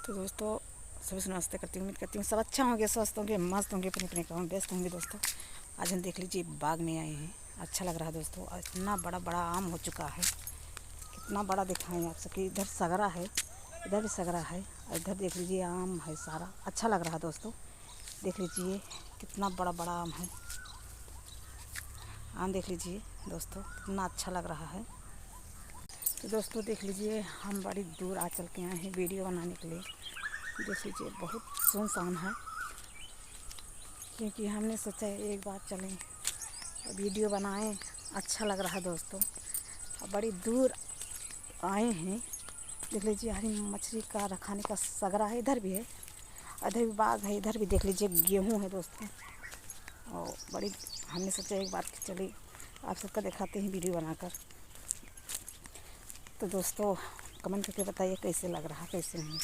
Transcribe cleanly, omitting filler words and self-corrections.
तो दोस्तों सभी से नमस्ते करती हूँ, उम्मीद करती हूँ सब अच्छा होंगे, स्वस्थ होंगे, मस्त होंगे, अपने अपने काम व्यस्त होंगे। दोस्तों आज हम देख लीजिए बाग में आए हैं, अच्छा लग रहा है दोस्तों। इतना बड़ा बड़ा आम हो चुका है, कितना बड़ा दिखाएं आप सबकी। इधर सगरा है, इधर भी सगरा है, और इधर देख लीजिए आम है सारा। अच्छा लग रहा है दोस्तों, देख लीजिए कितना बड़ा बड़ा आम है। आम देख लीजिए दोस्तों कितना अच्छा लग रहा है। तो दोस्तों देख लीजिए हम बड़ी दूर आ चल के आए हैं वीडियो बनाने के लिए। देख लीजिए बहुत सुनसान है, क्योंकि हमने सोचा एक बार चलें वीडियो बनाएं। अच्छा लग रहा है दोस्तों, अब बड़ी दूर आए हैं। देख लीजिए हरी मछली का रखाने का सगरा है, इधर भी है, इधर भी बाग है, इधर भी देख लीजिए गेहूं है दोस्तों। और बड़ी हमने सोचा एक बार चले आप सबका दिखाते हैं वीडियो बनाकर। तो दोस्तों कमेंट करके बताइए कैसे लग रहा, कैसे नहीं।